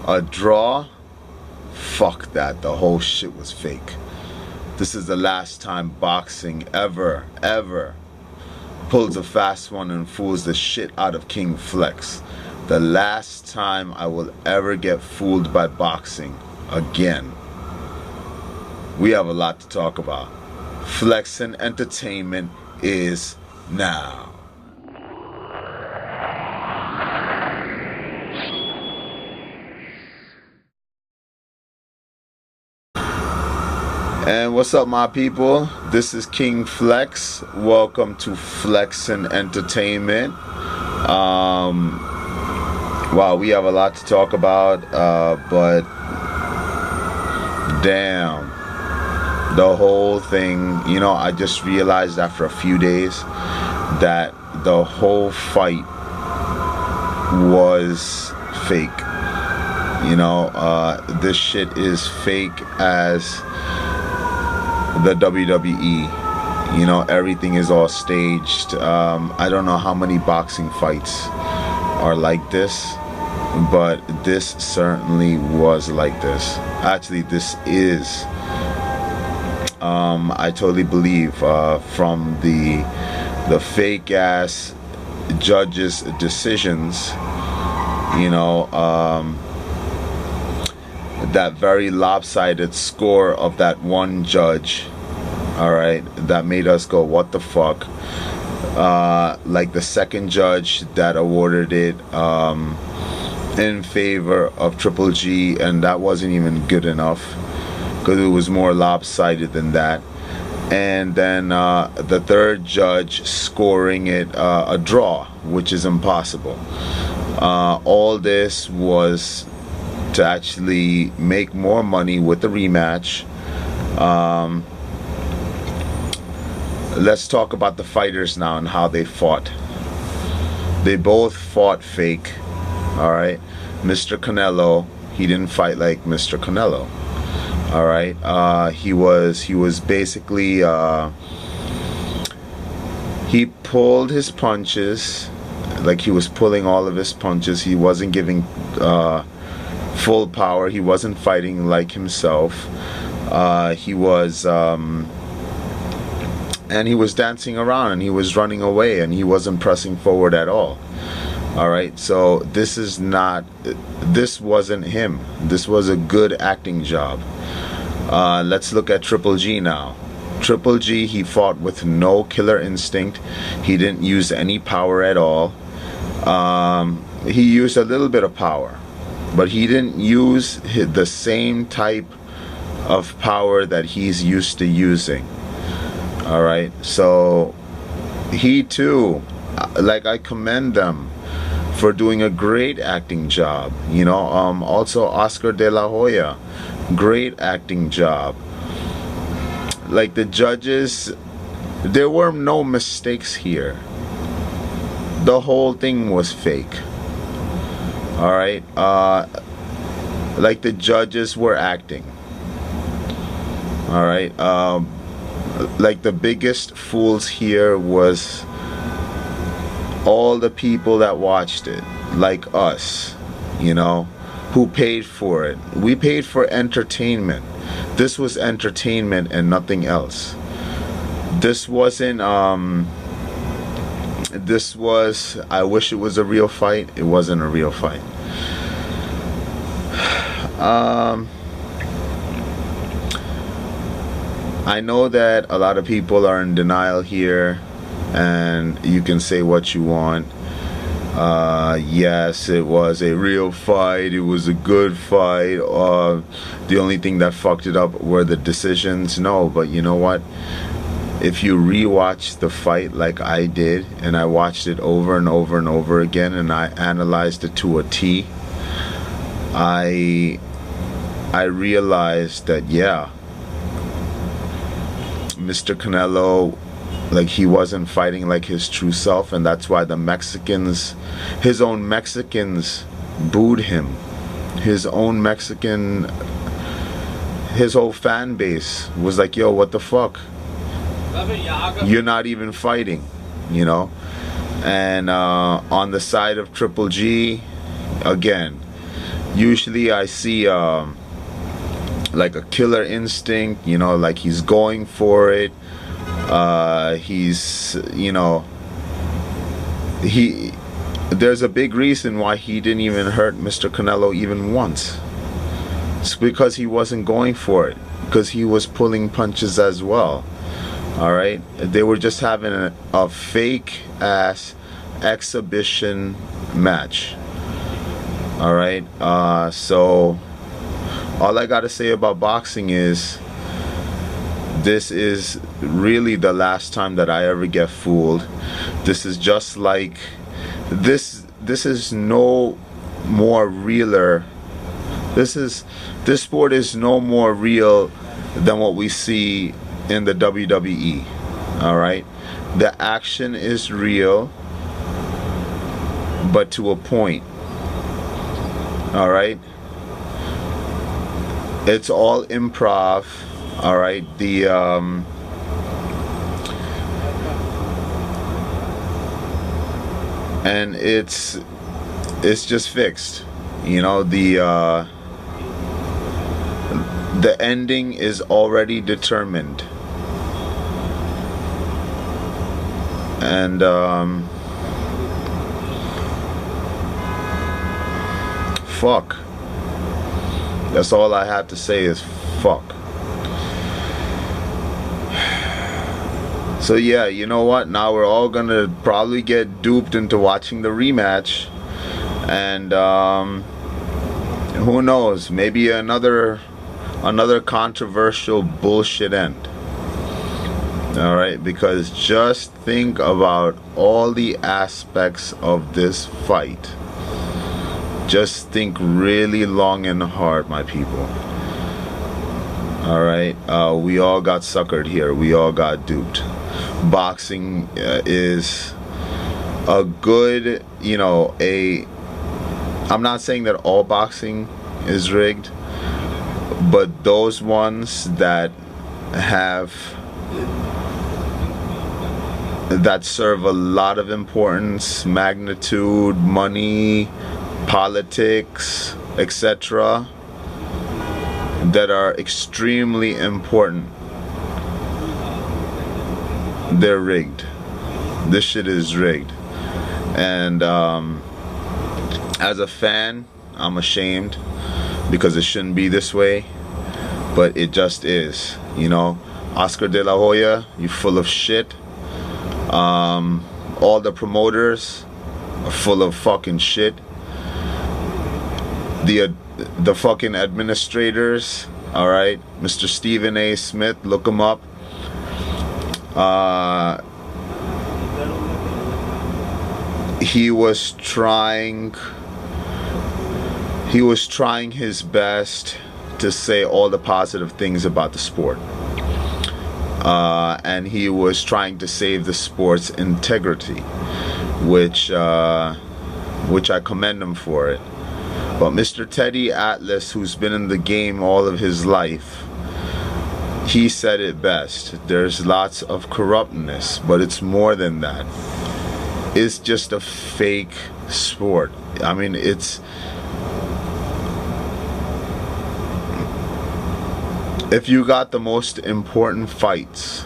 A draw? Fuck that. The whole shit was fake. This is the last time boxing ever pulls a fast one and fools the shit out of King Flex. The last time I will ever get fooled by boxing again. We have a lot to talk about. FLeXXXiN Entertainment is now. And what's up, my people? This is King Flex. Welcome to FLeXXXiN Entertainment. Wow, we have a lot to talk about, but damn, the whole thing, you know, I just realized after a few days that the whole fight was fake. You know, this shit is fake as the WWE. You know, everything is all staged. I don't know how many boxing fights are like this, but this certainly was like this. Actually, this is I totally believe from the fake ass judges' decisions, you know, that very lopsided score of that one judge, all right, that made us go, what the fuck? Like the second judge that awarded it in favor of Triple G, and that wasn't even good enough because it was more lopsided than that. And then the third judge scoring it a draw, which is impossible. All this was to actually make more money with the rematch. Let's talk about the fighters now and how they fought. They both fought fake. All right, Mr. Canelo, he didn't fight like Mr. Canelo. All right, he was basically he pulled his punches, like he was pulling all of his punches. He wasn't giving full power. He wasn't fighting like himself. He was and he was dancing around and he was running away and he wasn't pressing forward at all. All right, so this wasn't him. This was a good acting job. Let's look at Triple G now. Triple G, he fought with no killer instinct. He didn't use any power at all. He used a little bit of power, but he didn't use the same type of power that he's used to using. All right, so he too, like, I commend them for doing a great acting job. You know, also Oscar de la Hoya, great acting job. Like the judges, there were no mistakes here. The whole thing was fake. All right, like the judges were acting. All right, like the biggest fools here was all the people that watched it, like us, you know, who paid for it. We paid for entertainment. This was entertainment and nothing else. This wasn't this was, I wish it was a real fight. It wasn't a real fight. I know that a lot of people are in denial here, and you can say what you want. Yes, it was a real fight. It was a good fight. The only thing that fucked it up were the decisions. No, but you know what? If you rewatch the fight like I did, and I watched it over and over and over again, and I analyzed it to a T, I realized that, yeah, Mr. Canelo, like, he wasn't fighting like his true self, and that's why the Mexicans, his own Mexicans, booed him. His own Mexican, his whole fan base was like, yo, what the fuck? You're not even fighting, you know? And on the side of Triple G, again, Usually I see like a killer instinct, you know, like he's going for it. He's, you know, there's a big reason why he didn't even hurt Mr. Canelo even once. It's because he wasn't going for it, because he was pulling punches as well. All right, they were just having a fake ass exhibition match. All right, so all I gotta say about boxing is this is really the last time that I ever get fooled. This is just like this is no more realer. This sport is no more real than what we see in the WWE. All right, the action is real, but to a point. All right, it's all improv. All right, and it's just fixed, you know. The ending is already determined, and fuck. That's all I have to say is fuck. So yeah, you know what? Now we're all gonna probably get duped into watching the rematch, and who knows? Maybe another controversial bullshit end. All right, because just think about all the aspects of this fight. Just think really long and hard, my people. All right, we all got suckered here. We all got duped. Boxing is a good, you know, I'm not saying that all boxing is rigged, but those ones that serve a lot of importance, magnitude, money, politics, etc., that are extremely important, they're rigged. This shit is rigged. And as a fan, I'm ashamed, because it shouldn't be this way, but it just is. You know, Oscar De La Hoya, you full of shit. All the promoters are full of fucking shit. The fucking administrators, all right, Mr. Stephen A. Smith, look him up. He was trying his best to say all the positive things about the sport, and he was trying to save the sport's integrity, which I commend him for it. But Mr. Teddy Atlas, who's been in the game all of his life, he said it best. There's lots of corruptness, but it's more than that. It's just a fake sport. I mean, if you got the most important fights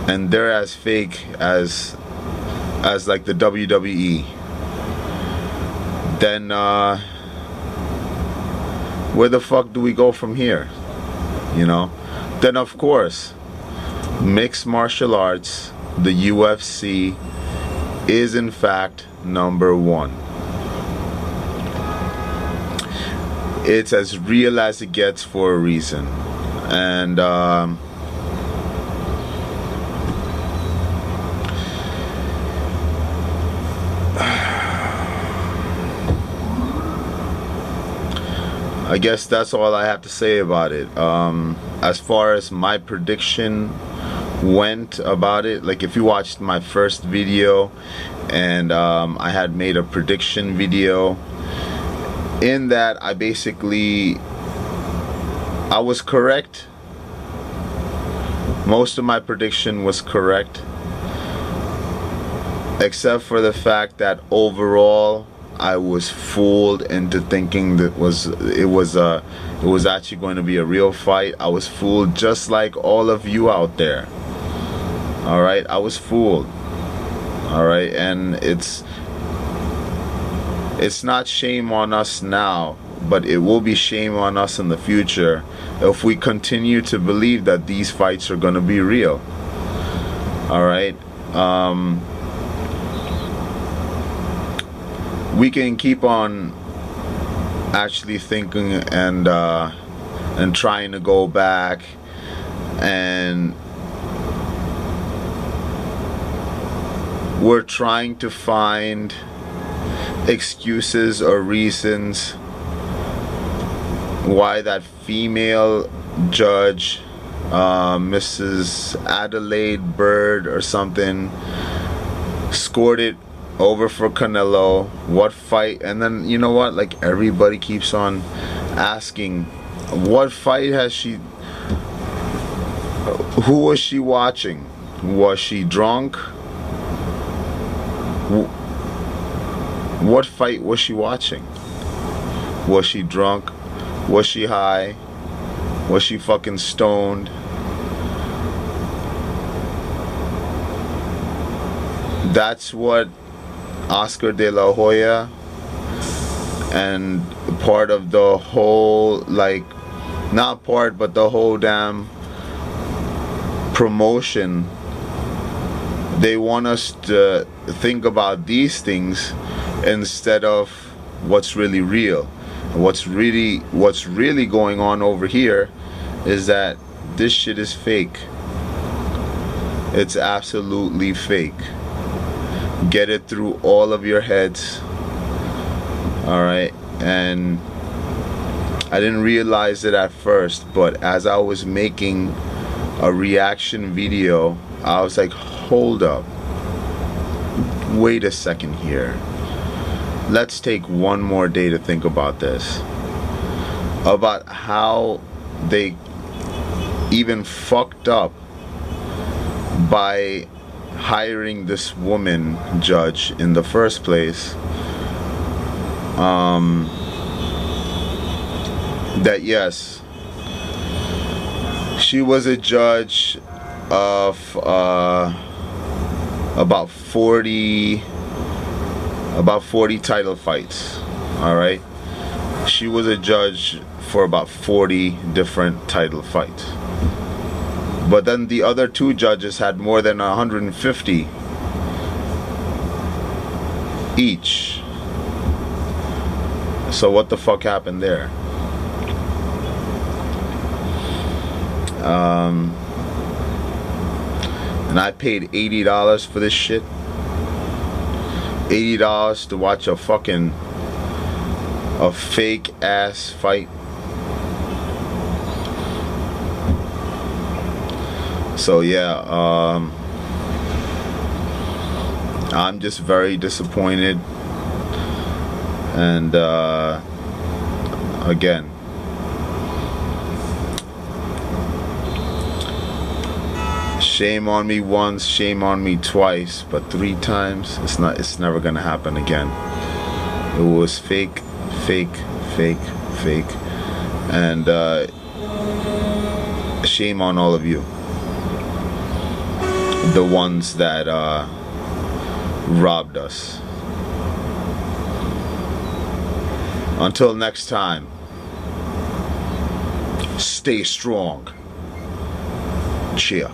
and they're as fake as like the WWE, then where the fuck do we go from here? You know? Then of course, mixed martial arts, the UFC, is in fact #1. It's as real as it gets for a reason. And I guess that's all I have to say about it. As far as my prediction went about it, like if you watched my first video, and I had made a prediction video, in that I was correct. Most of my prediction was correct, except for the fact that overall I was fooled into thinking that it was actually going to be a real fight. I was fooled just like all of you out there. All right, I was fooled. All right, and it's not shame on us now, but it will be shame on us in the future if we continue to believe that these fights are going to be real. All right. We can keep on actually thinking and trying to go back and we're trying to find excuses or reasons why that female judge, Mrs. Adelaide Bird or something, scored it over for Canelo. What fight? And then, you know what, like, everybody keeps on asking, what fight has she, who was she watching? Was she drunk? What fight was she watching? Was she drunk? Was she high? Was she fucking stoned? That's what Oscar de la Hoya and part of the whole, like, not part, but the whole damn promotion, they want us to think about these things instead of what's really real. What's really going on over here is that this shit is fake. It's absolutely fake. Get it through all of your heads. Alright, and I didn't realize it at first, but as I was making a reaction video, I was like, hold up, wait a second here. Let's take one more day to think about this, about how they even fucked up by hiring this woman judge in the first place. That yes, she was a judge of about 40 title fights. All right, she was a judge for about 40 different title fights. But then the other two judges had more than 150 each. So what the fuck happened there? And I paid $80 for this shit. $80 to watch a fake ass fight. So yeah, I'm just very disappointed, and again, shame on me once, shame on me twice, but 3 times, it's never gonna happen again. It was fake, and shame on all of you, the ones that robbed us. Until next time, stay strong. Cheer.